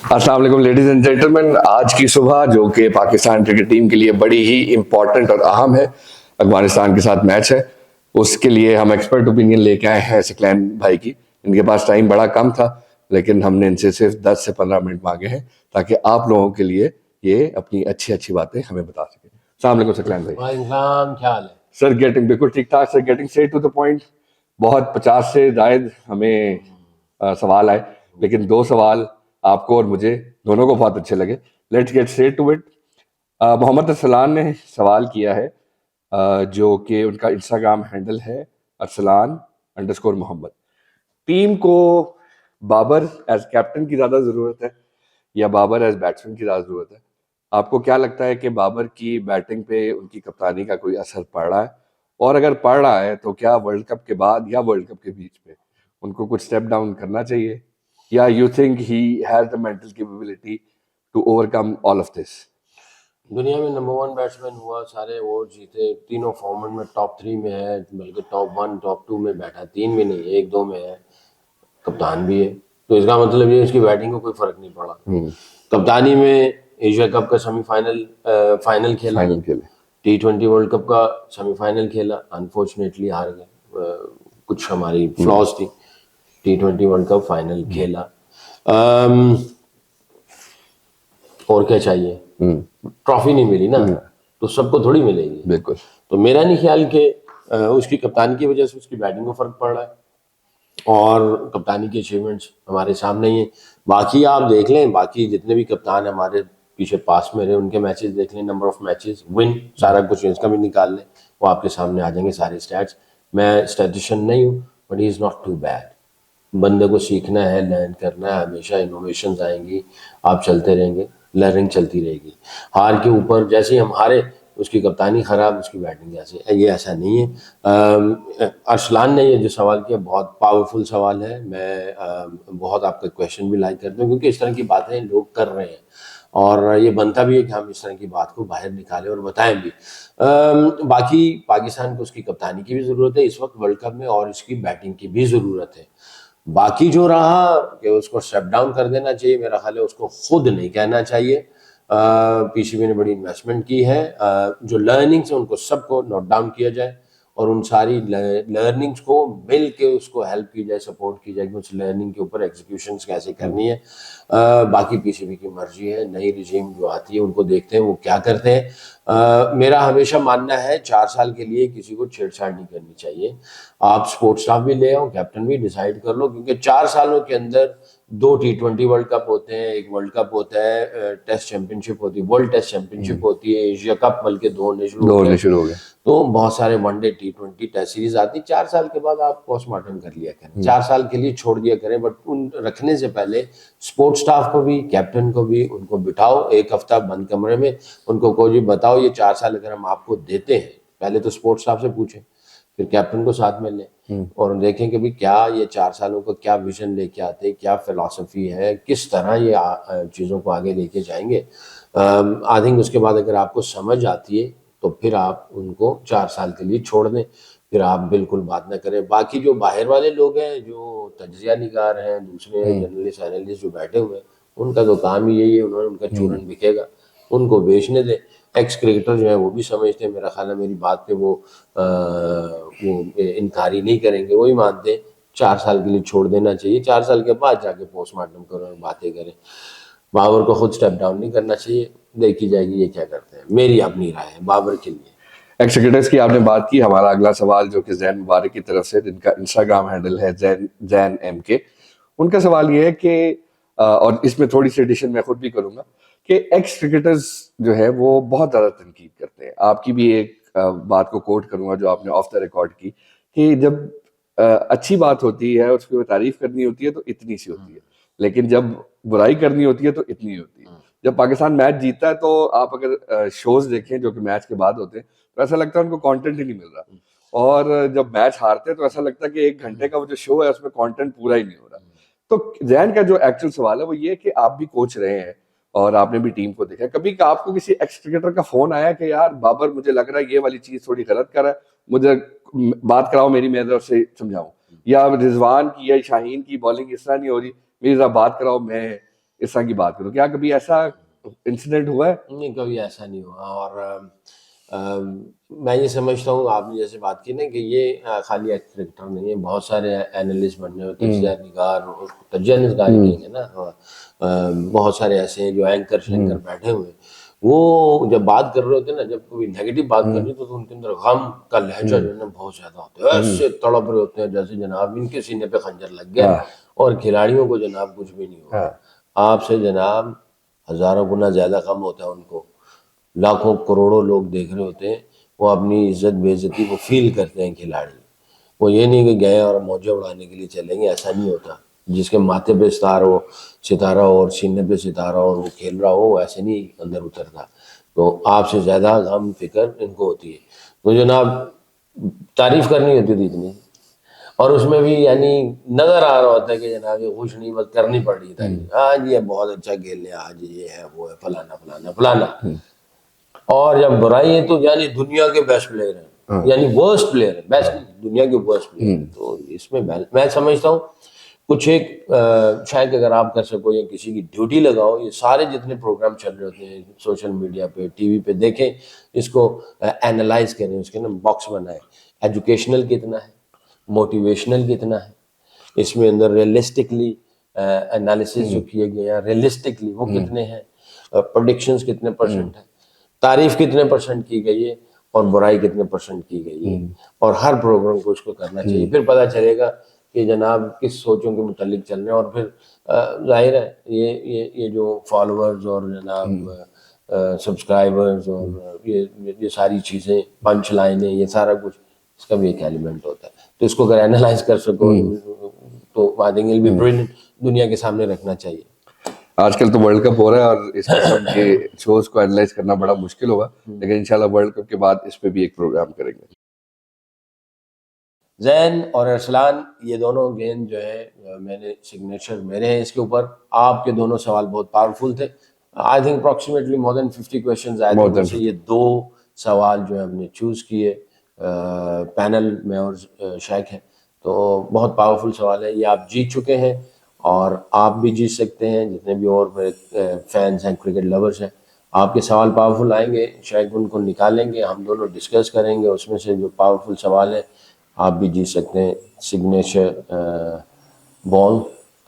अस्सलाम वालेकुम ladies and gentleman. आज की सुबह जो कि पाकिस्तान क्रिकेट टीम के लिए बड़ी ही इंपॉर्टेंट और अहम है, अफगानिस्तान के साथ मैच है। उसके लिए हम एक्सपर्ट ओपिनियन लेके आए हैं सिकलैन भाई की। इनके पास टाइम बड़ा कम था, लेकिन हमने इनसे सिर्फ 10 से 15 मिनट मांगे हैं ताकि आप लोगों के लिए ये अपनी अच्छी अच्छी बातें हमें बता सकें। अस्सलाम वालेकुम सिकलैन भाई। वालेकुम, क्या हाल है? सर गेटिंग बिल्कुल ठीक ठाक sir, getting straight to the point. बहुत 50 से जायद हमें सवाल आए, लेकिन 2 सवाल आपको और मुझे दोनों को बहुत अच्छे लगे। Let's get straight to it. Mohammad Arsalan ने सवाल किया है, जो कि उनका इंस्टाग्राम हैंडल है अरसलान_मोहम्मद। टीम को बाबर एज कैप्टन की ज्यादा जरूरत है या बाबर एज बैट्समैन की ज्यादा जरूरत है? आपको क्या लगता है कि बाबर की बैटिंग पे उनकी कप्तानी का कोई असर पड़ रहा है? और अगर पड़ रहा है तो क्या वर्ल्ड कप के बाद या वर्ल्ड कप के बीच में उनको कुछ स्टेप डाउन करना चाहिए, या you think he has the mental capability to overcome all of this? दुनिया में नंबर 1 बैट्समैन हुआ, सारे अवार्ड जीते, तीनों फॉर्मेट में टॉप 3 में है, बल्कि टॉप 1 टॉप 2 में बैठा, 3 में नहीं, 1-2 में है, कप्तान भी है। तो इसका मतलब ये इसकी बैटिंग को कोई फर्क नहीं पड़ा। कप्तानी में एशिया कप का सेमीफाइनल फाइनल खेला, T20 वर्ल्ड कप का सेमीफाइनल खेला, अनफॉर्चुनेटली हार गए, कुछ हमारी फ्लॉज थी। T20 वर्ल्ड कप फाइनल खेला, और क्या चाहिए? ट्रॉफी नहीं मिली ना, तो सबको थोड़ी मिलेगी। बिल्कुल। तो मेरा नहीं ख्याल कि उसकी कप्तानी की वजह से उसकी बैटिंग को फर्क पड़ रहा है, और कप्तानी की अचीवमेंट्स हमारे सामने ही है। बाकी आप देख लें, बाकी जितने भी कप्तान हमारे पीछे पास में रहे उनके मैचेस देख लें, नंबर ऑफ मैचेस, विन, सारा कुछ इसका भी निकाल लें, वो आपके सामने आ जाएंगे सारे स्टैट्स। मैं स्टैटिशियन नहीं हूँ, but he is not too bad. बंदे को सीखना है, लर्न करना है, हमेशा इनोवेशंस आएंगी, आप चलते रहेंगे, लर्निंग चलती रहेगी। हार के ऊपर जैसे ही हम हारे, उसकी कप्तानी खराब, उसकी बैटिंग ऐसे, ये ऐसा नहीं है। अरसलान ने ये जो सवाल किया बहुत पावरफुल सवाल है। मैं बहुत आपका क्वेश्चन भी लाइक करता हूँ, क्योंकि इस तरह की बातें लोग कर रहे हैं और ये बनता भी है कि हम इस तरह की बात को बाहर निकालें और बताएं भी। बाकी पाकिस्तान को उसकी कप्तानी की भी ज़रूरत है इस वक्त वर्ल्ड कप में, और इसकी बैटिंग की भी ज़रूरत है। बाकी जो रहा कि उसको स्टेप डाउन कर देना चाहिए, मेरा ख्याल है उसको खुद नहीं कहना चाहिए। पीसीबी ने बड़ी इन्वेस्टमेंट की है, जो लर्निंग्स हैं उनको सबको नोट डाउन किया जाए, और उन सारी लर्निंग्स को मिल के उसको हेल्प की जाए, सपोर्ट की जाए कि उस लर्निंग के ऊपर एग्जीक्यूशन कैसे करनी है। बाकी पीसीबी की मर्जी है, नई रिजीम जो आती है उनको देखते हैं वो क्या करते हैं। मेरा हमेशा मानना है 4 साल के लिए किसी को छेड़छाड़ नहीं करनी चाहिए। आप स्पोर्ट्स स्टाफ भी ले आओ, कैप्टन भी डिसाइड कर लो, क्योंकि 4 सालों के अंदर 2 T20 वर्ल्ड कप होते हैं, एक वर्ल्ड कप होता है, टेस्ट चैंपियनशिप होती है, वर्ल्ड टेस्ट चैंपियनशिप होती है, एशिया कप बल्कि 2 होने शुरू हो गए, तो बहुत सारे वनडे T20 टेस्ट सीरीज आती है। 4 साल के बाद आप पोस्टमार्टम कर लिया करें, 4 साल के लिए छोड़ दिया करें, बट उन रखने से पहले स्पोर्ट्स स्टाफ को भी, कैप्टन को भी, उनको बिठाओ एक हफ्ता बंद कमरे में, उनको को जी बताओ ये 4 साल अगर हम आपको देते हैं, पहले तो स्पोर्ट्स स्टाफ से पूछें, फिर कैप्टन को साथ में लें और देखें कि भाई क्या ये 4 सालों का क्या विजन लेके आते हैं, क्या फिलॉसफी है, किस तरह ये चीज़ों को आगे लेके जाएंगे। आई थिंक उसके बाद अगर आपको समझ आती है तो फिर आप उनको 4 साल के लिए छोड़ दें, फिर आप बिल्कुल बात ना करें। बाकी जो बाहर वाले लोग हैं, जो तज्जिया निगार हैं, दूसरे जर्नलिस्ट एनालिस्ट जो बैठे हुए हैं, उनका तो काम ही यही है, उन्होंने उनका चूरन बिकेगा, उनको बेचने दें। एक्स क्रिकेटर जो है वो भी समझते हैं, मेरा ख्याल है मेरी बात पे वो इनकारी नहीं करेंगे, वही मानते हैं 4 साल के लिए छोड़ देना चाहिए, 4 साल के बाद जाके पोस्टमार्टम करें और बातें करें। बाबर को खुद स्टेप डाउन नहीं करना चाहिए, देखी जाएगी ये क्या करते हैं, मेरी अपनी राय है बाबर के लिए। एक्स क्रिकेटर्स की आपने बात की, हमारा अगला सवाल जो कि जैन मुबारक की तरफ से, जिनका इंस्टाग्राम हैंडल है जैन MK, उनका सवाल ये है कि और इसमें थोड़ी सी एडिशन मैं खुद भी करूंगा कि एक्स क्रिकेटर्स जो है वो बहुत ज्यादा तनकीद करते हैं। आपकी भी एक बात को कोट करूंगा जो आपने ऑफ द रिकॉर्ड की, कि जब अच्छी बात होती है उसकी तारीफ करनी होती है तो इतनी सी होती है, लेकिन जब बुराई करनी होती है तो इतनी होती है। जब पाकिस्तान मैच जीतता है तो आप अगर शोज देखें जो कि मैच के बाद होते हैं, तो ऐसा लगता है उनको कंटेंट ही नहीं मिल रहा, और जब मैच हारते हैं तो ऐसा लगता है कि 1 घंटे का वो जो शो है उसमें कंटेंट पूरा ही नहीं हो रहा। तो जैन का जो एक्चुअल सवाल है वो ये कि आप भी कोच रहे हैं और आपने भी टीम को देखा, कभी आपको किसी एक्स क्रिकेटर का फोन आया कि यार बाबर मुझे लग रहा है ये वाली चीज थोड़ी गलत कर रहा है, मुझे बात कराओ, मेरी तरफ से समझाऊं, या रिजवान की या शाहीन की बॉलिंग इस तरह नहीं हो रही, मेरी जरा बात कराओ, मैं इस तरह की बात करूं, क्या कभी ऐसा इंसिडेंट हुआ है? नहीं, कभी ऐसा नहीं हुआ। और मैं ये समझता हूँ, आपने जैसे बात की ना कि ये खाली एक क्रिकेटर नहीं है, बहुत सारे एनालिस्ट बनने होते, तजिया निगार, तजिया निगार ही कहेंगे ना, हाँ। बहुत सारे ऐसे हैं जो एंकर शैंकर बैठे हुए हैं, वो जब बात कर रहे होते हैं ना, जब कोई नेगेटिव बात कर रही तो उनके अंदर गम का लहजा जो है ना बहुत ज्यादा होता है, ऐसे तड़प रहे होते हैं जैसे जनाब इनके सीने पे खंजर लग गया हाँ। और खिलाड़ियों को जनाब कुछ भी नहीं हुआ। हाँ। आपसे जनाब हजारों गुना ज्यादा कम होता है उनको, लाखों करोड़ों लोग देख रहे होते हैं, वो अपनी इज्जत बेइज्जती को फील करते हैं खिलाड़ी। वो ये नहीं कि गए और मौजें उड़ाने के लिए चलेंगे, ऐसा नहीं होता। जिसके माथे पे सितारा हो और सीने पे सितारा हो और वो खेल रहा हो, वो ऐसे नहीं अंदर उतरता। तो आपसे ज्यादा गम फिक्र इनको होती है। तो जनाब तारीफ करनी होती थी इतनी, और उसमें भी यानी नजर आ रहा होता है कि जनाब ये खुश नहीं, बस करनी पड़ रही तारीफ, हाँ जी ये बहुत अच्छा खेल लिया आज, ये है वो है, फलाना फलाना फलाना। और जब बुराई है तो यानी दुनिया के बेस्ट प्लेयर हैं, यानी वर्स्ट प्लेयर है, बेस्ट नहीं, दुनिया के वर्स्ट प्लेयर। तो इसमें मैं समझता हूँ कुछ एक शायद अगर आप कर सको या किसी की ड्यूटी लगाओ, ये सारे जितने प्रोग्राम चल रहे होते हैं सोशल मीडिया पे, टीवी पे, देखें इसको, एनालाइज करें, उसके ना बॉक्स बनाए, एजुकेशनल कितना है, मोटिवेशनल कितना है, इसमें अंदर रियलिस्टिकली एनालिसिस जो किए गए हैं रियलिस्टिकली वो कितने हैं, प्रेडिक्शंस कितने परसेंट है, तारीफ कितने परसेंट की गई है और बुराई कितने परसेंट की गई है। और हर प्रोग्राम को उसको करना चाहिए, फिर पता चलेगा कि जनाब किस सोचों के मुतालिक चल रहे हैं। और फिर जाहिर है ये जो फॉलोअर्स और जनाब सब्सक्राइबर्स और ये सारी चीज़ें, पंच लाइनें, ये सारा कुछ इसका भी एक एलिमेंट होता है। तो इसको अगर एनालाइज कर सको तो I think it will be brilliant, दुनिया के सामने रखना चाहिए। आजकल तो वर्ल्ड कप हो रहा है और इस किस्म के शोज को एनालाइज करना बड़ा मुश्किल होगा, लेकिन इंशाल्लाह वर्ल्ड कप के बाद इस पे भी एक प्रोग्राम करेंगे। जैन और अरसलान, ये दोनों गेंद जो है मैंने सिग्नेचर मेरे हैं इसके ऊपर। आपके दोनों सवाल बहुत पावरफुल थे। I think approximately more than 50 questions आए थे, उनसे ये 2 सवाल जो है हमने चूज किए। पैनल में और शेख है, तो बहुत पावरफुल सवाल है, ये आप जीत चुके हैं और आप भी जीत सकते हैं, जितने भी और मेरे फैंस हैं, क्रिकेट लवर्स हैं। आपके सवाल पावरफुल आएंगे, शायद उनको निकालेंगे, हम दोनों डिस्कस करेंगे, उसमें से जो पावरफुल सवाल है आप भी जीत सकते हैं signature ball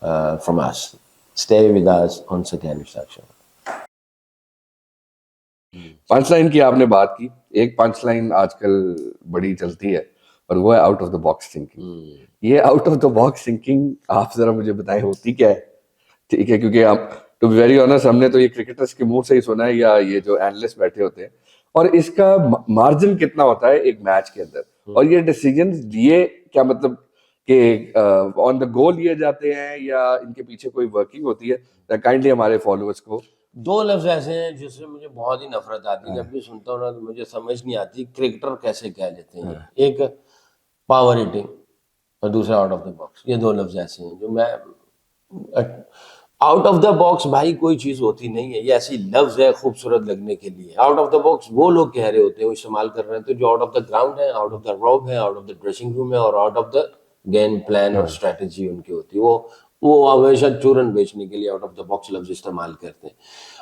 from us. Stay with us on Sathyan instruction. Punch line की आपने बात की, एक पंच लाइन आजकल बड़ी चलती है और वो है out of the box thinking. ये out of the box thinking आप जरा मुझे बताएं होती क्या है? ठीक है, क्योंकि आप टू बी वेरी ऑनेस्ट हमने तो ये क्रिकेटर्स के मुंह से ही सुना है या ये जो एनालिस्ट बैठे होते हैं, और इसका मार्जिन कितना होता है एक मैच के अंदर, और ये डिसीजन लिए क्या मतलब कि ऑन द गो लिए जाते हैं या इनके पीछे कोई वर्किंग होती है? काइंडली हमारे फॉलोअर्स को 2 लफ्ज ऐसे हैं जिससे मुझे बहुत ही नफरत आती है, जब भी सुनता हूँ ना तो मुझे समझ नहीं आती क्रिकेटर कैसे कह लेते हैं। एक पावर हिटिंग और दूसरा आउट ऑफ द बॉक्स, ये 2 लफ्ज ऐसे हैं जो मैं, आउट ऑफ द बॉक्स भाई कोई चीज होती नहीं है, ये ऐसी लफ्ज है खूबसूरत लगने के लिए। आउट ऑफ द बॉक्स वो लोग कह रहे होते हैं, वो इस्तेमाल कर रहे हैं, तो जो आउट ऑफ द ग्राउंड है, आउट ऑफ द रोब है, out of the dressing room है और out of the game plan और स्ट्रेटेजी उनकी होती है, वो हमेशा चूरन बेचने के लिए आउट ऑफ द बॉक्स लफ्ज इस्तेमाल करते हैं।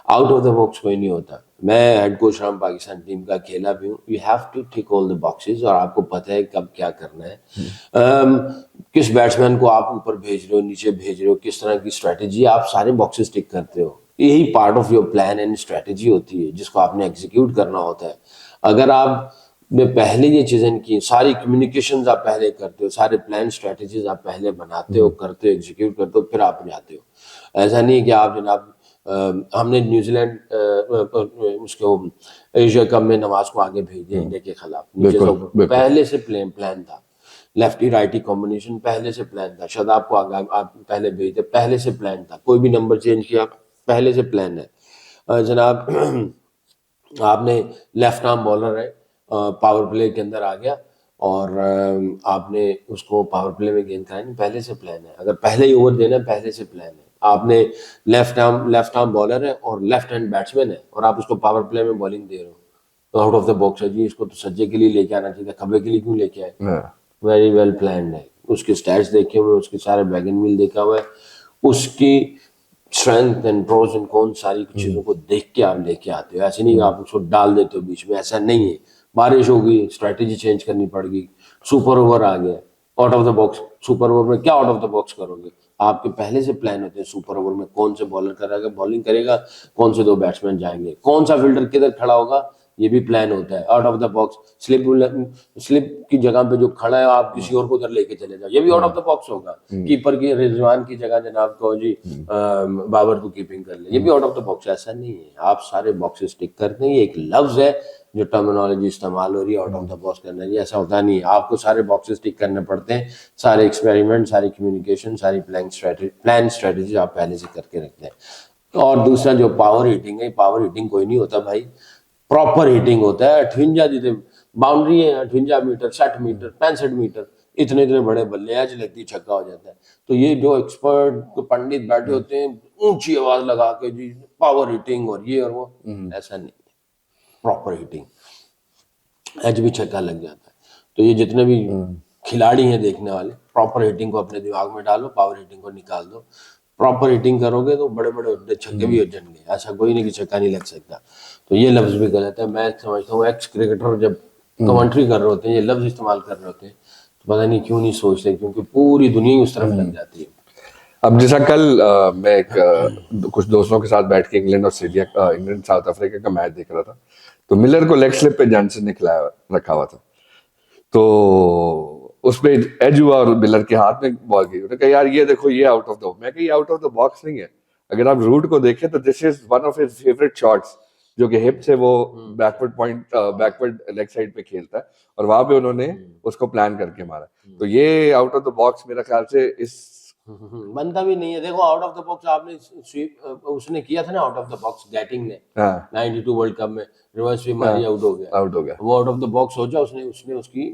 आउट ऑफ द बॉक्स कोई नहीं होता। मैं हेड कोच रहा हूं, पाकिस्तान टीम का खेला भी हूँ। You have to tick all the boxes और आपको पता है कब क्या करना है, किस बैट्समैन को आप ऊपर भेज रहे हो, नीचे भेज रहे हो, किस तरह की स्ट्रैटेजी, आप सारे बॉक्सेस टिक करते हो। यही part of your plan and strategy होती है जिसको आपने एग्जीक्यूट करना होता है। अगर आप ने पहले ये चीजें की, सारी कम्युनिकेशंस आप पहले करते हो, सारे प्लान स्ट्रैटेजीज आप पहले बनाते हो, करते हो, एग्जीक्यूट करते हो, फिर आप जाते हो। ऐसा नहीं कि आप जनाब हमने न्यूजीलैंड उसको एशिया कप में नवाज को आगे भेज दिया इंडिया के खिलाफ, नीचे से पहले से प्लान था, लेफ्टी राइटी कॉम्बिनेशन पहले से प्लान था। शादाब को आगे आप पहले भेज दे, पहले से प्लान था, कोई भी नंबर चेंज किया पहले से प्लान है। जनाब आपने लेफ्ट आर्म बॉलर है, पावर प्ले के अंदर आ गया और आपने उसको पावर प्ले में गेंद करानी, पहले से प्लान है। अगर पहले ही ओवर देना पहले से प्लान है। आपने लेफ्ट आर्म बॉलर है और लेफ्ट हैंड बैट्समैन है और आप उसको पावर प्ले में बॉलिंग दे रहे हो, तो आउट ऑफ द बॉक्स है जी, इसको तो सज्जे के लिए लेके आना चाहिए, खबे के लिए क्यों लेके आए? वेरी वेल प्लान्ड है। उसके स्टैट्स देखे हुए, उसके सारे बैगन मिल देखा हुआ है, उसकी strength and pros and con सारी चीजों को देख के आप लेके आते हो। ऐसे नहीं कि आप उसको डाल देते हो बीच में, ऐसा नहीं है। बारिश हो गई, स्ट्रेटेजी चेंज करनी पड़ गई, सुपर ओवर आ गया, out of the box. Super over में क्या आउट ऑफ द बॉक्स करोगे? आपके पहले से प्लान होते हैं सुपर ओवर में कौन से बॉलर करेगा, बॉलिंग करेगा, कौन से 2 बैट्समैन जाएंगे, कौन सा फील्डर किधर खड़ा होगा, ये भी प्लान होता है। Out of the box slip की जगह पे जो खड़ा है आप किसी और को उधर लेके चले जाओ, ये भी आउट ऑफ द बॉक्स होगा। कीपर की रिजवान की जगह जनाब को जी बाबर को कीपिंग कर ले, ये भी आउट ऑफ द बॉक्स। ऐसा नहीं है, आप सारे बॉक्सेस टिक करते हैं। ये एक लफ्ज है जो टर्मिनोलॉजी इस्तेमाल हो रही है आउट ऑफ द बॉक्स करना, ये ऐसा होता नहीं है। आपको सारे बॉक्सेस टिक करने पड़ते हैं, सारे एक्सपेरिमेंट, सारी कम्युनिकेशन, सारी प्लान स्ट्रेटेजी आप पहले से करके रखते हैं। और दूसरा जो पावर हिटिंग है, पावर हिटिंग कोई नहीं होता भाई, प्रॉपर हिटिंग होता है। 58 जितने बाउंड्री है, 58 मीटर, 60 मीटर, 65 मीटर, इतने इतने बड़े बल्ले एज लगती छक्का हो जाता है। तो ये जो एक्सपर्ट पंडित बैठे होते हैं ऊंची आवाज लगा के जी पावर हिटिंग और ये और वो, ऐसा नहीं है। प्रॉपर हिटिंग एज भी छक्का लग जाता है। तो ये जितने भी खिलाड़ी हैं देखने वाले, प्रॉपर हिटिंग को अपने दिमाग में डालो, पावर हिटिंग को निकाल दो। प्रॉपर हिटिंग करोगे तो बड़े बड़े छक्के भी हो जाएंगे, ऐसा कोई नहीं कि छक्का नहीं लग सकता। तो ये लफ्ज भी गलत है। मैं समझता हूँ एक्स क्रिकेटर जब कमेंट्री कर रहे होते हैं, ये लफ्ज इस्तेमाल कर रहे होते हैं, तो पता नहीं क्यों नहीं सोचते, क्योंकि पूरी दुनिया ही उस तरफ लग जाती है। अब जैसा कल मैं कुछ दोस्तों के साथ बैठ के England Australia England south Africa का मैच देख रहा था, तो मिलर को लेग स्लिप पे जॉनसन ने खिलाया रखा हुआ था, तो उसमें एज हुआ और मिलर के हाथ में बॉल गई। उन्होंने कहा यार ये देखो ये आउट ऑफ द, मैं कहा ये आउट ऑफ द बॉक्स नहीं है। अगर आप रूट को देखें तो this is one of his favourite shots, जो कि हिप से वो backward point backward leg side पे खेलता है, और वहां पे उन्होंने उसको प्लान करके मारा। तो ये आउट ऑफ द बॉक्स मेरा ख्याल से इस बनता भी नहीं है। देखो आउट ऑफ द बॉक्स आपने स्वीप उसने किया था ना, out of the box Gatting ने 92 वर्ल्ड कप में रिवर्स स्वीप मारी, आउट हो गया। वो आउट ऑफ द बॉक्स हो जाए, उसने उसकी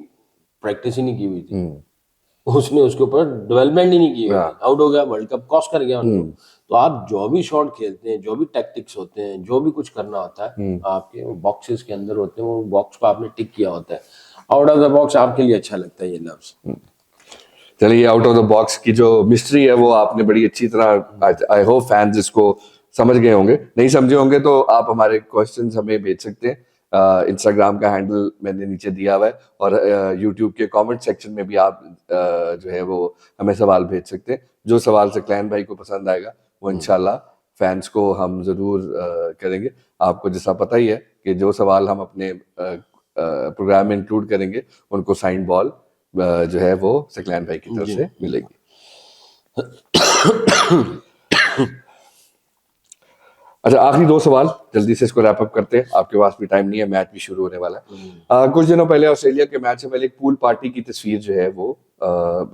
प्रैक्टिस ही नहीं की हुई थी, उसने उसके ऊपर डेवलपमेंट ही नहीं की हुई थी, आउट हो गया, वर्ल्ड कप कॉस्ट कर गया उनको। तो आप जो भी शॉट खेलते हैं, जो भी टैक्टिक्स होते हैं, जो भी कुछ करना होता है आपके बॉक्सेस के अंदर होते हैं, वो बॉक्स को आपने टिक किया होता है। आउट ऑफ द बॉक्स आपके लिए अच्छा लगता है ये लफ्ज। चलिए, आउट ऑफ द बॉक्स की जो मिस्ट्री है वो आपने बड़ी अच्छी तरह, आई होप फैंस इसको समझ गए होंगे। नहीं समझे होंगे तो आप हमारे क्वेश्चंस हमें भेज सकते हैं। इंस्टाग्राम का हैंडल मैंने नीचे दिया हुआ है, और यूट्यूब के कमेंट सेक्शन में भी आप जो है वो हमें सवाल भेज सकते हैं। जो सवाल सकलैन भाई को पसंद आएगा वो इंशाल्लाह फैंस को हम जरूर करेंगे। आपको जैसा पता ही है कि जो सवाल हम अपने प्रोग्राम में इंक्लूड करेंगे उनको साइन बॉल जो है वो सकलैन भाई की तरफ से मिलेगी। अच्छा, आखिरी 2 सवाल जल्दी से इसको रैप अप करते हैं, आपके पास भी टाइम नहीं है, मैच भी शुरू होने वाला है। कुछ दिनों पहले ऑस्ट्रेलिया के मैच से पहले एक पूल पार्टी की तस्वीर जो है वो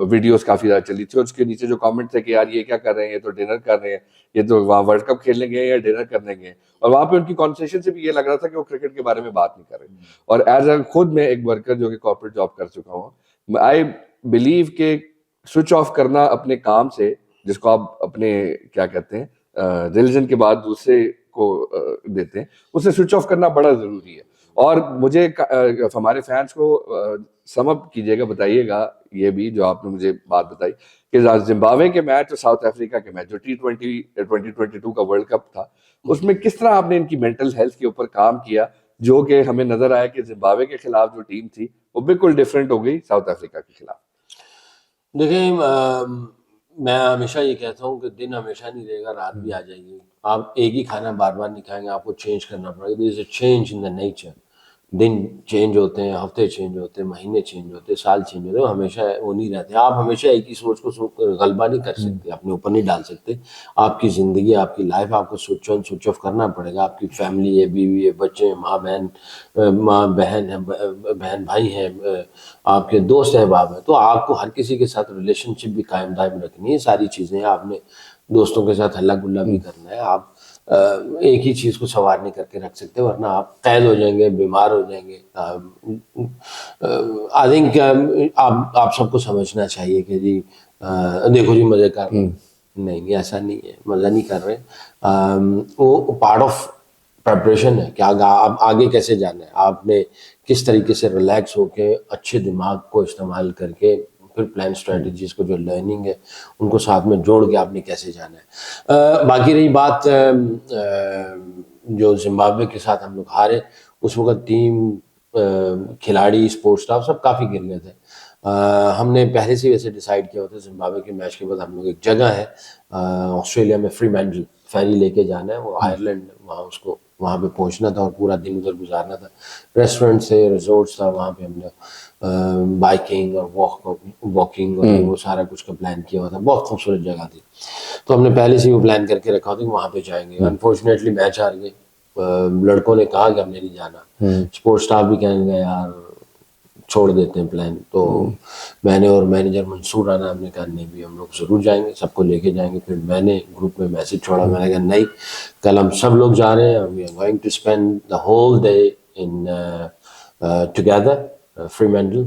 वीडियोस काफी ज्यादा चली थी, और उसके नीचे जो कमेंट थे कि यार ये क्या कर रहे हैं, ये तो डिनर कर रहे हैं, ये तो वहाँ वर्ल्ड कप खेलने गए या डिनर करने गए। और वहां पे उनकी कॉन्वर्सेशन से भी ये लग रहा था कि वो क्रिकेट के बारे में बात नहीं कर रहे। और एज अ खुद मैं एक वर्कर जो कि कॉर्पोरेट जॉब कर चुका हूँ, आई बिलीव के स्विच ऑफ करना अपने काम से, जिसको आप अपने क्या कहते हैं रिलीजन के बाद दूसरे को देते हैं, उससे स्विच ऑफ करना बड़ा जरूरी है। और मुझे हमारे फैंस को सम अप कीजिएगा, बताइएगा ये भी जो आपने मुझे बात बताई कि जिम्बाब्वे के मैच और साउथ अफ्रीका के मैच जो T20 2022 का वर्ल्ड कप था, उसमें किस तरह आपने इनकी मेंटल हेल्थ के ऊपर काम किया, जो कि हमें नजर आया कि जिम्बाब्वे के खिलाफ जो टीम थी वो बिल्कुल डिफरेंट हो गई साउथ अफ्रीका के खिलाफ। देखिए, मैं हमेशा ये कहता हूँ कि दिन हमेशा नहीं रहेगा, रात भी आ जाएगी। आप एक ही खाना बार बार नहीं खाएंगे, आपको चेंज करना पड़ेगा। This is a change in the nature. दिन चेंज होते हैं, हफ्ते चेंज होते हैं, महीने चेंज होते हैं, साल चेंज होते हैं, हमेशा वो नहीं रहते। आप हमेशा एक ही सोच को गलबा नहीं कर सकते, अपने ऊपर नहीं डाल सकते। आपकी ज़िंदगी, आपकी लाइफ, आपको स्विच ऑन स्विच ऑफ करना पड़ेगा। आपकी फैमिली है, बीवी है, बच्चे हैं, माँ बहन है, बहन भाई है, आपके दोस्त अहबाब है, तो आपको हर किसी के साथ रिलेशनशिप भी कायम दायम रखनी है। सारी चीज़ें आपने दोस्तों के साथ हल्ला गुल्ला भी करना है। आप एक ही चीज़ को सवार नहीं करके रख सकते, वरना आप कैद हो जाएंगे, बीमार हो जाएंगे। आई थिंक आप सबको समझना चाहिए कि जी देखो जी मज़े कर रहे हैं, नहीं ऐसा नहीं है, मज़ा नहीं कर रहे। वो पार्ट ऑफ प्रेपरेशन है कि आप आगे कैसे जाना है, आपने किस तरीके से रिलैक्स होके अच्छे दिमाग को इस्तेमाल करके फिर प्लान स्ट्रेटजीज को जो लर्निंग है उनको साथ में जोड़ के आपने कैसे जाना है। बाकी रही बात जो जिम्बाब्वे के साथ हम लोग हारे, उस वक्त टीम, खिलाड़ी, स्पोर्ट्स स्टाफ सब काफ़ी गिर गए थे। हमने पहले से वैसे डिसाइड किया होता, जिम्बाब्वे के मैच के बाद हम लोग एक जगह है ऑस्ट्रेलिया में, फ्रीमैंटल, फेरी लेके जाना है, वो आयरलैंड, वहाँ उसको वहाँ पे पहुँचना था और पूरा दिन उधर गुजारना था। रेस्टोरेंट से रिजॉर्ट्स था, वहाँ पे हमने बाइकिंग और वॉकिंग और वो सारा कुछ का प्लान किया हुआ था। बहुत खूबसूरत जगह थी, तो हमने पहले से ही वो प्लान करके रखा था कि वहाँ पे जाएंगे। अनफॉर्चुनेटली मैच हार गए। लड़कों ने कहा कि हमने नहीं जाना, स्पोर्ट्स स्टाफ भी कहने लगा यार छोड़ देते हैं प्लान। तो मैंने और मैनेजर मंसूर राना हमने कहा नहीं भी हम लोग ज़रूर जाएंगे, सबको लेके जाएंगे। फिर मैंने ग्रुप में मैसेज छोड़ा, मैंने कहा नहीं, कल हम सब लोग जा रहे हैं, we are going to spend the whole day in together, Fremantle,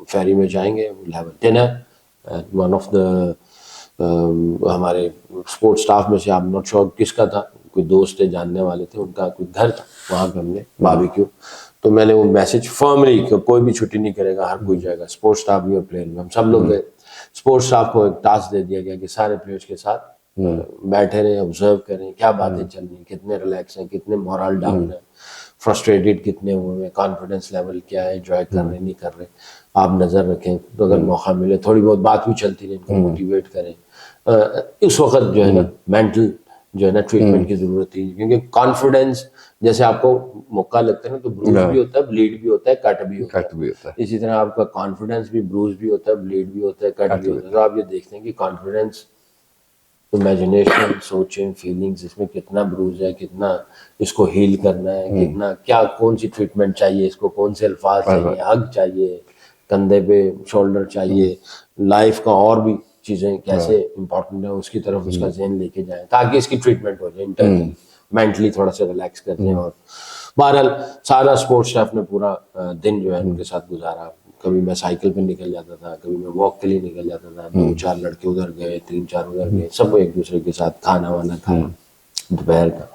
ferry में जाएंगे, will have a dinner at one of the, हमारे स्पोर्ट्स स्टाफ में से, आप नॉट श्योर किसका था, कोई दोस्त थे, जानने वाले थे, उनका कोई घर था, वहाँ पे हमने बारबेक्यू। तो मैंने वो मैसेज फर्मली कि कोई भी छुट्टी नहीं करेगा, हर कोई जाएगा, स्पोर्ट्स स्टाफ भी और प्लेयर भी, हम सब लोग गए। स्पोर्ट्स स्टाफ को एक टास्क दे दिया गया कि सारे प्लेयर्स के साथ बैठे रहे, ऑब्जर्व करें क्या बातें चल रही हैं, कितने रिलैक्स हैं, कितने मोरल डाउन है, फ्रस्ट्रेटेड कितने हुए हैं, कॉन्फिडेंस लेवल क्या है, एंजॉय कर रहे नहीं कर रहे, आप नज़र रखें। तो अगर मौका मिले थोड़ी बहुत बात भी चलती रहे, इनको मोटिवेट करें। इस वक्त जो है ना मेंटल जो है ना ट्रीटमेंट की जरूरत थी, क्योंकि कॉन्फिडेंस जैसे आपको मौका लगता है ना, तो ब्रूज भी होता है, ब्लीड भी होता है, कट भी होता है। इसी तरह आपका कॉन्फिडेंस भी ब्रूज भी होता है, ब्लीड भी होता है, कट भी होता है। तो आप ये देखते हैं कि कॉन्फिडेंस, इमेजिनेशन, सोचें, फीलिंग्स, इसमें कितना ब्रूज है, कितना इसको हील करना है, कितना क्या, कौन सी ट्रीटमेंट चाहिए इसको, कौन से अल्फाज चाहिए, हग चाहिए, कंधे पे शोल्डर चाहिए, लाइफ का और भी चीजें कैसे इंपॉर्टेंट है उसकी तरफ उसका ज़हन लेके जाए, ताकि इसकी ट्रीटमेंट हो जाए, इंटरनली मेंटली थोड़ा सा रिलैक्स कर दें। और बहरहाल सारा स्पोर्ट्स स्टाफ ने पूरा दिन जो है उनके साथ गुजारा। कभी मैं साइकिल पे निकल जाता था, कभी मैं वॉक के लिए निकल जाता था, 2-4 लड़के उधर गए, 3-4 उधर गए, सब एक दूसरे के साथ खाना वाना खाया दोपहर का।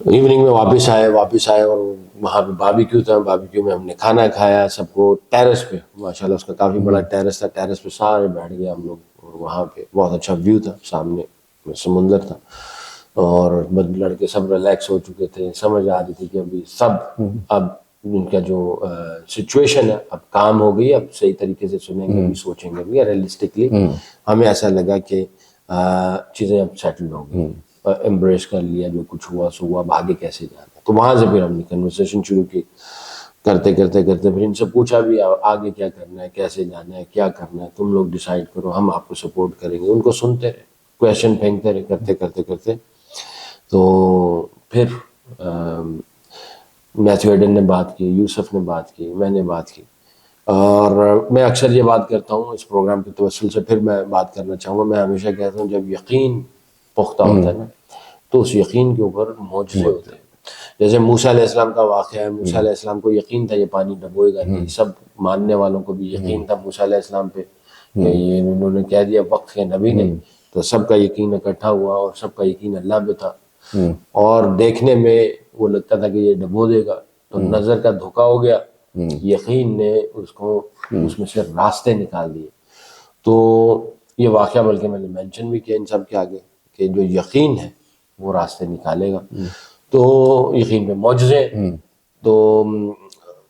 इवनिंग में वापस आए और वहाँ पे बारबेक्यू था, बारबेक्यू में हमने खाना खाया, सबको टेरेस पे, माशाल्लाह उसका काफ़ी बड़ा टेरेस था, टेरेस पे सारे बैठ गए हम लोग, और वहाँ पे बहुत अच्छा व्यू था, सामने समुंदर था, और लड़के सब रिलैक्स हो चुके थे। समझ आ रही थी कि अभी सब, अब उनका जो सिचुएशन है अब काम हो गई, अब सही तरीके से सुनेंगे भी, सोचेंगे भी। रियलिस्टिकली हमें ऐसा लगा कि चीज़ें अब सेटल हो गई, एम्ब्रेस कर लिया, जो कुछ हुआ सो हुआ, अब आगे कैसे जाना। तो वहाँ से फिर हमने कन्वर्सेशन शुरू की, करते फिर इनसे पूछा भी आगे क्या करना है, कैसे जाना है, क्या करना है, तुम लोग डिसाइड करो, हम आपको सपोर्ट करेंगे। उनको सुनते रहे, क्वेश्चन फेंकते रहे, करते तो फिर मैथ्यू हेडन ने बात की, यूसुफ ने बात की, मैंने बात की, और मैं अक्सर ये बात करता हूँ इस प्रोग्राम के तवस्सुल से, फिर मैं बात करना चाहूँगा। मैं हमेशा कहता हूँ जब यकीन पुख्ता होता है ना, तो उस यकीन के ऊपर मौजज़े होते हैं। जैसे मूसा अलैहिस्सलाम का वाक़या है, मूसा अलैहिस्सलाम को यकीन था ये पानी डुबोएगा नहीं, सब मानने वालों को भी यकीन था मूसा अलैहिस्सलाम पे, ये उन्होंने कह दिया वक्त के नबी ने, तो सबका यकीन इकट्ठा हुआ और सबका यकीन अल्लाह पे था। और देखने में वो लगता था कि ये डुबो देगा, तो नज़र का धोखा हो गया, यकीन ने उसको उसमें से रास्ते निकाल दिए। तो ये वाक़या बल्कि मैंने मेंशन भी किया इन सब के आगे कि जो यकीन है वो रास्ते निकालेगा। तो यकीन में मौजज़े, तो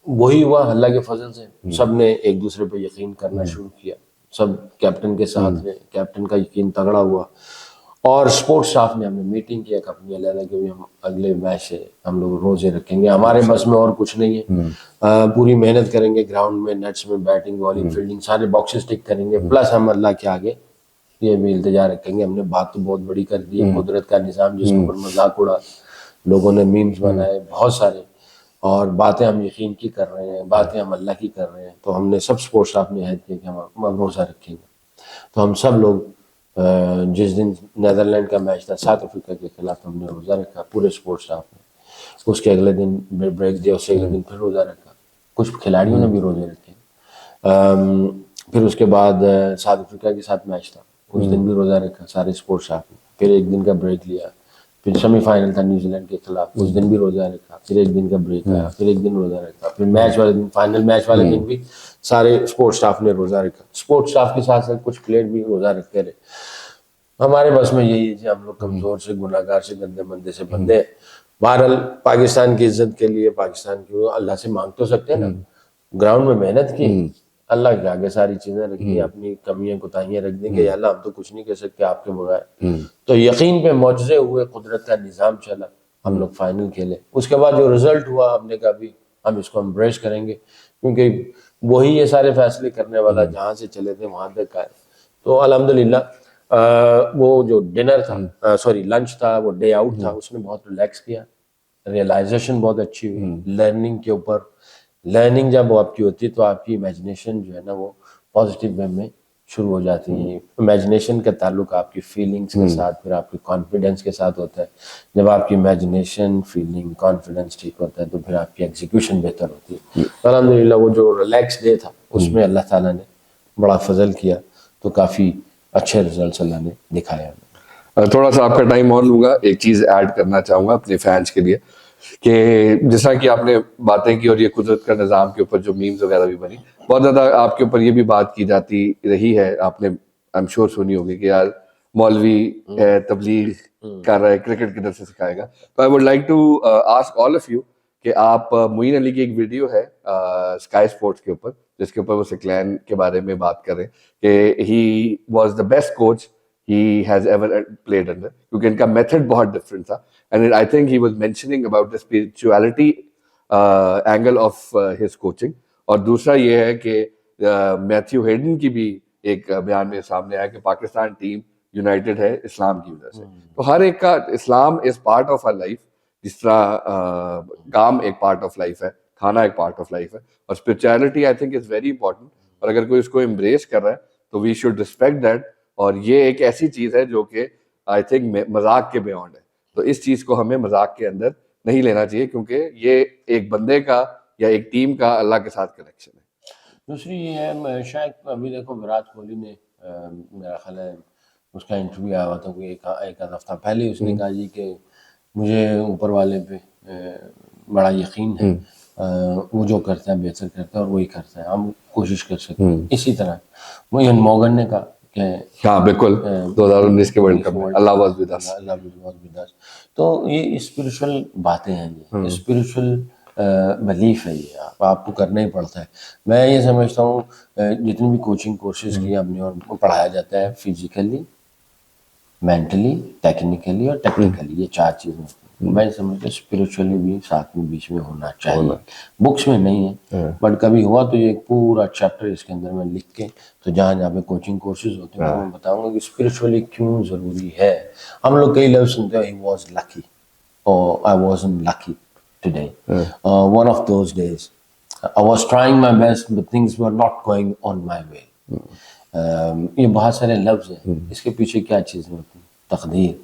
वही हुआ अल्लाह के फजल से, सब ने एक दूसरे पे यकीन करना शुरू किया, सब कैप्टन के साथ में, कैप्टन का यकीन तगड़ा हुआ। और स्पोर्ट्स स्टाफ ने हमने मीटिंग किया अपनी अलग कि हम अगले मैच से हम लोग रोजे रखेंगे, हमारे बस में और कुछ नहीं है, पूरी मेहनत करेंगे ग्राउंड में, नेट्स में, बैटिंग, बॉलिंग, फील्डिंग, सारे बॉक्सेस टिक करेंगे, प्लस हम अल्लाह के आगे ये भी इल्तिजा रखेंगे। हमने बात तो बहुत बड़ी कर दी है, कुदरत का निज़ाम जिसके ऊपर मजाक उड़ा, लोगों ने मीम्स बनाए बहुत सारे, और बातें हम यकीन की कर रहे हैं, बातें हम अल्लाह की कर रहे हैं। तो हमने सब स्पोर्ट्स स्टाफ ने अहद किया कि हम रोज़ा रखेंगे। तो हम सब लोग जिस दिन नेदरलैंड का मैच था साउथ अफ्रीका के खिलाफ, हमने रोज़ा रखा पूरे स्पोर्ट्स स्टाफ ने। उसके अगले दिन ब्रेक दिया, उससे अगले दिन फिर रोज़ा रखा, कुछ खिलाड़ियों ने भी रोज़े रखे। फिर उसके बाद साउथ अफ्रीका के साथ मैच था, उस दिन भी रोज़ा रखा सारे स्पोर्ट्स स्टाफ ने। फिर एक दिन का ब्रेक लिया, फिर सेमीफाइनल था न्यूजीलैंड के खिलाफ, उस दिन भी रोजा रखा, फिर एक दिन का ब्रेक आया, फिर एक दिन रोजा रखा, फिर मैच वाले दिन, फाइनल मैच वाले दिन भी सारे स्पोर्ट्स स्टाफ ने रोजा रखा। स्पोर्ट्स स्टाफ के साथ साथ कुछ प्लेयर भी रोजा रखते रहे। हमारे बस में यही है कि हम लोग कमजोर से, गुनाहगार से, गंदे मंदे से बंदे हैं। बहरहाल पाकिस्तान की इज्जत के लिए, पाकिस्तान की, अल्लाह से मांग तो सकते हैं ना, ग्राउंड में मेहनत की, अल्लाह के आगे सारी चीजें रखी, अपनी कमियां कोताहियां रख देंगे, अल्लाह हम तो कुछ नहीं कर सकते आपके बगैर। तो यकीन पे मौजज़े हुए, कुदरत का निज़ाम चला, हम लोग फाइनल खेले। उसके बाद जो रिजल्ट हुआ, हमने कहा भी हम इसको एम्ब्रेस करेंगे, क्योंकि वही ये सारे फैसले करने वाला, जहाँ से चले थे वहां तक आए। तो अल्हम्दुलिल्लाह वो जो डिनर था, सॉरी लंच था, वो डे आउट था, उसने बहुत रिलैक्स किया, रियलाइजेशन बहुत अच्छी हुई लर्निंग के ऊपर। लर्निंग जब आपकी होती है तो आपकी इमेजिनेशन जो है ना वो पॉजिटिव वे में शुरू हो जाती है। इमेजिनेशन का ताल्लुक आपकी फीलिंग्स के साथ, फिर आपके कॉन्फिडेंस के साथ होता है। जब आपकी इमेजिनेशन, फीलिंग, कॉन्फिडेंस ठीक होता है तो फिर आपकी एग्जीक्यूशन बेहतर होती है। तो अल्हम्दुलिल्लाह वो जो रिलैक्स डे था उसमें अल्लाह ताला ने बड़ा फजल किया, तो काफ़ी अच्छे रिजल्ट्स अल्लाह ने दिखाया। थोड़ा सा आपका टाइम और लूंगा, एक चीज ऐड करना चाहूंगा अपने फैंस के लिए कि जैसा कि आपने बातें की और ये कुदरत का निज़ाम के ऊपर जो मीम्स वगैरह भी बनी, बहुत ज़्यादा आपके ऊपर ये भी बात की जाती रही है, आपने आई एम श्योर सुनी होगी कि यार मौलवी है, तबलीग कर रहा है, क्रिकेट किधर से सिखाएगा। तो I would like to ask all of you कि आप मोइन अली की एक वीडियो है स्काई स्पोर्ट्स के ऊपर, जिसके ऊपर वो सिकलैन के बारे में बात कर रहे हैं कि he was the best coach he has ever played under, क्योंकि इनका मेथड बहुत डिफरेंट था। And I think he was mentioning about the spirituality angle of his coaching. और दूसरा ये है कि मैथ्यू हेडन की भी एक बयान में सामने आया कि पाकिस्तान टीम यूनाइटेड है इस्लाम की वजह से। तो हर एक का Islam is part of our life, जिस तरह काम एक पार्ट ऑफ लाइफ है, खाना एक पार्ट ऑफ लाइफ है, और spirituality I think is very important. और अगर कोई इसको एम्ब्रेस कर रहा है तो वी शुड रिस्पेक्ट दैट। और ये एक ऐसी चीज है जो कि आई थिंक मजाक के बियॉन्ड है, तो इस चीज को हमें मजाक के अंदर नहीं लेना चाहिए, क्योंकि ये एक बंदे का या एक टीम का अल्लाह के साथ कनेक्शन है। दूसरी ये है, शायद अभी देखो विराट कोहली ने मेरा ख्याल है उसका इंटरव्यू आया हुआ था कोई एक आध हफ्ता पहले, उसने कहा जी कि मुझे ऊपर वाले पे बड़ा यकीन है, वो जो करता है बेहतर करता है और वही करता है, हम कोशिश कर सकते हैं। इसी तरह मोइन मॉर्गन ने कहा कि हाँ बिल्कुल, 2019 के वर्ल्ड कप में Allah was with us, Allah was with us. तो ये स्पिरिचुअल बातें हैं, ये स्पिरिचुअल बिलीफ है, ये आपको करना ही पड़ता है। मैं ये समझता हूँ जितनी भी कोचिंग कोर्सेज की हमने और पढ़ाया जाता है, फिजिकली, मेंटली, टेक्निकली और टेक्निकली, ये चार चीज़ें मैं समझता हूँ स्पिरिचुअली भी साथ में बीच में होना चाहिए। बुक्स में नहीं है, बट कभी हुआ तो ये एक पूरा चैप्टर इसके अंदर में लिख के, तो जहाँ जहाँ पे कोचिंग कोर्सेज होते हैं मैं बताऊंगा कि स्पिरिचुअली क्यों ज़रूरी है। हम लोग कई लफ्ज़ सुनते हैं, ही वॉज लकी और I wasn't lucky today, one of those days, I was trying my best but things were not going on my way. ये बहुत सारे लफ्ज़ हैं, इसके पीछे क्या चीज़ होती है? तकदीर।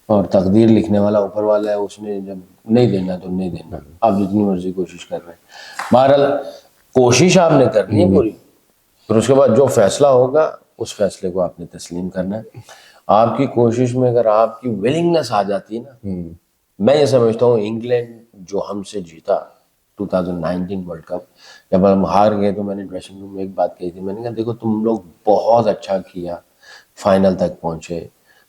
और तकदीर लिखने वाला ऊपर वाला है, उसने जब नहीं देना तो नहीं देना, आप जितनी मर्जी कोशिश कर रहे हैं। बहरहाल कोशिश आपने करनी है पूरी, फिर उसके बाद जो फैसला होगा उस फैसले को आपने तस्लीम करना है। आपकी कोशिश में अगर आपकी विलिंगनेस आ जाती है ना, मैं ये समझता हूँ इंग्लैंड जो हमसे जीता 2019 वर्ल्ड कप, जब हम हार गए तो मैंने ड्रेसिंग रूम में एक बात कही थी, मैंने कहा देखो तुम लोग बहुत अच्छा किया, फाइनल तक पहुंचे,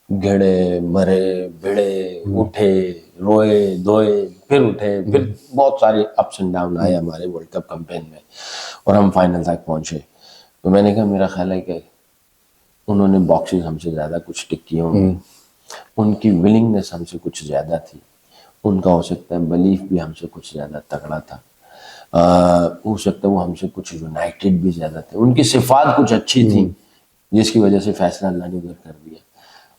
गिड़े मरे भिड़े, उठे, रोए धोए, फिर उठे, फिर बहुत सारे अप्स एंड डाउन आए हमारे वर्ल्ड कप कैंपेन में और हम फाइनल तक पहुंचे। तो मैंने कहा मेरा ख्याल है कि उन्होंने बॉक्सेस हमसे ज़्यादा कुछ टिक किए होंगे, उनकी विलिंगनेस हमसे कुछ ज़्यादा थी, उनका हो सकता है बिलीफ भी हमसे कुछ ज़्यादा तगड़ा था, हो सकता है वो हमसे कुछ यूनाइटेड भी ज़्यादा थे, उनकी सिफात कुछ अच्छी थी जिसकी वजह से फैसला अल्लाह ने उधर कर दिया।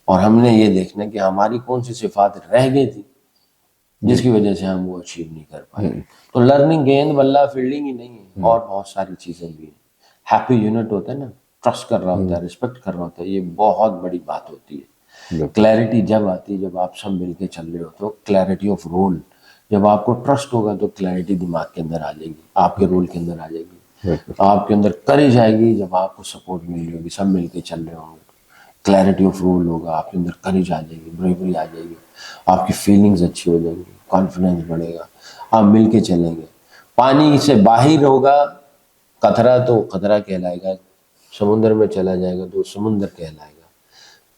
और हमने ये देखना कि हमारी कौन सी सिफात रह गई थी जिसकी वजह से हम वो अचीव नहीं कर पाए। तो लर्निंग, गेंद बल्ला, फील्डिंग ही नहीं है, और बहुत सारी चीज़ें भी हैं। हैप्पी यूनिट होता है ना, ट्रस्ट कर रहा होता है, रिस्पेक्ट कर रहा होता है, ये बहुत बड़ी बात होती है। क्लैरिटी जब आती है जब आप सब मिल के चल रहे हो, तो क्लैरिटी ऑफ रोल, जब आपको ट्रस्ट होगा तो क्लैरिटी दिमाग के अंदर आ जाएगी, आपके रोल के अंदर आ जाएगी, आपके अंदर करेज आएगी जब आपको सपोर्ट मिल रही होगी, सब मिल के चल रहे होंगे। क्लैरिटी ऑफ रोल होगा, आपके अंदर करेज आ जाएगी, ब्रेवरी आ जाएगी, आपकी फीलिंग्स अच्छी हो जाएंगी, कॉन्फिडेंस बढ़ेगा, आप मिल के चलेंगे। पानी से बाहर होगा कतरा तो कतरा कहलाएगा, समुद्र में चला जाएगा तो समुद्र कहलाएगा।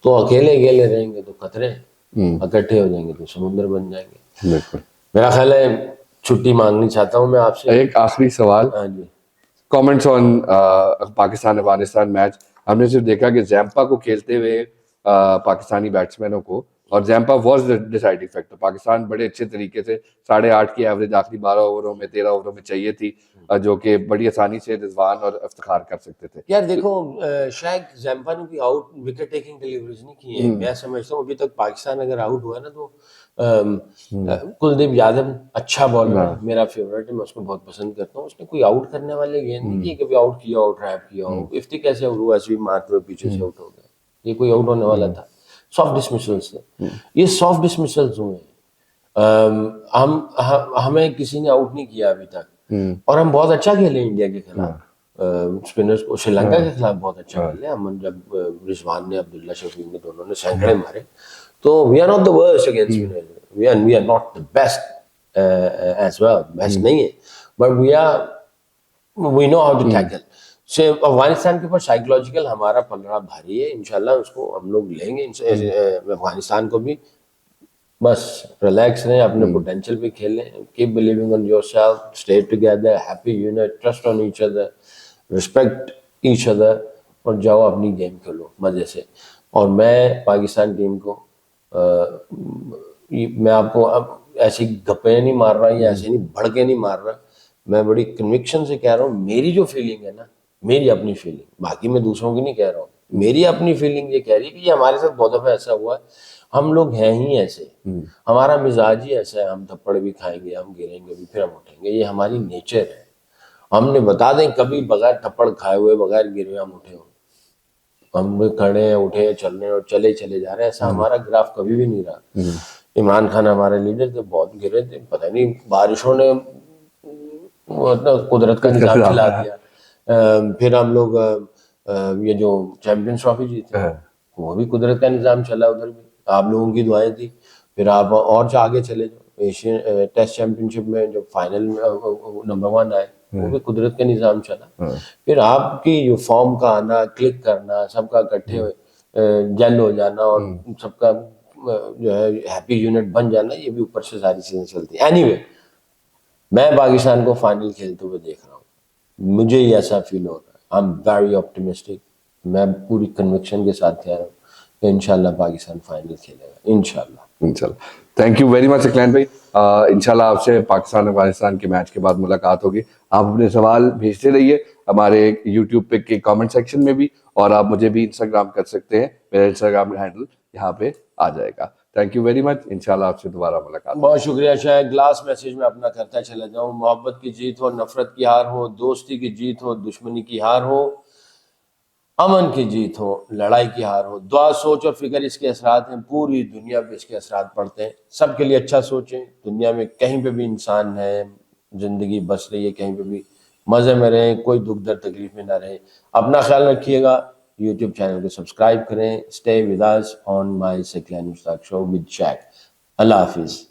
तो अकेले अकेले रहेंगे तो कतरे, इकट्ठे हो जाएंगे तो समुद्र बन जाएंगे। बिल्कुल। मेरा ख्याल है छुट्टी मांगनी चाहता हूँ मैं आपसे। एक आखिरी सवाल, हाँ जी। Comments on Pakistan Afghanistan match. हमने सिर्फ देखा कि जैम्पा को खेलते हुए पाकिस्तानी बैट्समैनों को, और Zampa was the deciding factor. Pakistan बड़े अच्छे तरीके से 8.5 की एवरेज आखिरी 12 ओवरों में 13 ओवरों में चाहिए थी, जो कि बड़ी आसानी से रिजवान और इफ्तिखार कर सकते थे। यार देखो, शायद जैम्पा ने भी आउट विकेट टेकिंग डिलीवरीज नहीं की है। मैं समझता हूँ अभी तक पाकिस्तान अगर आउट हुआ ना तो कुलदीप यादव अच्छा बॉलर है, मेरा फेवरेट है, मैं उसको बहुत पसंद करता हूँ। उसने कोई आउट करने वाले गेंद नहीं किए, कभी आउट किया हो, ट्रैप किया हो। इफ्ती कैसे आउट हुआ, ऐसे भी मारते हुए पीछे से आउट हो गया, ये कोई आउट होने वाला था? सॉफ्ट डिसमिसल्स थे, ये सॉफ्ट डिसमिसल्स हुए। हमें किसी ने आउट नहीं किया अभी तक, और हम बहुत अच्छा खेले इंडिया के खिलाफ। स्पिनर्स को श्रीलंका के खिलाफ बहुत अच्छा खेले हम, जब रिजवान ने, अब्दुल्ला शफीक ने, दोनों ने सैकड़े मारे। तो we are not the worst against spinners, we are not the best as well, best नहीं है, but we know how to tackle. से अफगानिस्तान के ऊपर साइकोलॉजिकल हमारा पलड़ा भारी है, इंशाल्लाह उसको हम लोग लेंगे। अफगानिस्तान को भी बस रिलैक्स रहें, अपने पोटेंशियल पे खेलें, keep believing on yourself, stay together, happy unit, trust on each other, respect each other, और जाओ अपनी गेम खेलो मजे से। और मैं पाकिस्तान टीम को मैं आपको अब ऐसी गप्पे नहीं मार रहा या ऐसे नहीं भड़के नहीं मार रहा, मैं बड़ी कन्विक्शन से कह रहा हूँ। मेरी जो फीलिंग है ना, मेरी अपनी फीलिंग, बाकी मैं दूसरों की नहीं कह रहा हूँ, मेरी अपनी फीलिंग ये कह रही है कि ये हमारे साथ बहुत दफा ऐसा हुआ है। हम लोग हैं ही ऐसे, हमारा मिजाज ही ऐसा है, हम थप्पड़ भी खाएंगे, हम गिरेंगे भी, फिर हम उठेंगे, ये हमारी नेचर है। हमने बता दें कभी बगैर थप्पड़ खाए हुए, बगैर गिरे हम उठे हो, हम खड़े हैं, उठे हैं, चल रहे हैं और चले चले जा रहे हैं, ऐसा हमारा ग्राफ कभी भी नहीं रहा। इमरान खान हमारे लीडर थे, बहुत गिरे थे, पता नहीं बारिशों ने कुदरत का निजाम चला दिया। फिर हम लोग ये जो चैंपियंस ट्रॉफी जीते, वो भी कुदरत का निजाम चला, उधर भी आप लोगों की दुआएं थी। फिर आप और आगे चले जाओ, एशियन टेस्ट चैंपियनशिप में जो फाइनल नंबर 1 आए, वो भी कुदरत का निजाम चला। फिर आपकी जो फॉर्म का आना, क्लिक करना, सबका इकट्ठे जेल हो जाना और सबका जो है हैप्पी यूनिट बन जाना, ये भी ऊपर से सारी चीजें चलती है। एनीवे, मैं पाकिस्तान को फाइनल खेलते हुए देख रहा हूँ, मुझे ही ऐसा फील हो रहा है। आई एम वेरी ऑप्टिमिस्टिक, मैं पूरी कन्विक्शन के साथ कह रहा हूँ कि इंशाल्लाह पाकिस्तान फाइनल खेलेगा, इंशाल्लाह। थैंक यू वेरी मच अकलान भाई। इंशाल्लाह आपसे पाकिस्तान अफगानिस्तान के मैच के बाद मुलाकात होगी। आप अपने सवाल भेजते रहिए हमारे यूट्यूब पे के कमेंट सेक्शन में भी, और आप मुझे भी इंस्टाग्राम कर सकते हैं, मेरा इंस्टाग्राम हैंडल यहाँ पे आ जाएगा। थैंक यू वेरी मच, इंशाल्लाह आपसे दोबारा मुलाकात। बहुत शुक्रिया। शायद लास्ट मैसेज में अपना करता चला जाऊं, मोहब्बत की जीत हो, नफरत की हार हो, दोस्ती की जीत हो, दुश्मनी की हार हो, अमन की जीत हो, लड़ाई की हार हो, दुआ, सोच और फिक्र इसके असरात हैं, पूरी दुनिया पे इसके असरात पड़ते हैं। सबके लिए अच्छा सोचें, दुनिया में कहीं पे भी इंसान है, जिंदगी बस रही है, कहीं पे भी मजे में रहें, कोई दुख दर्द तकलीफ में ना रहे। अपना ख्याल रखिएगा, यूट्यूब चैनल को सब्सक्राइब करें, stay with us on my Saqlain Mushtaq show with Shaik. अल्लाह हाफिज।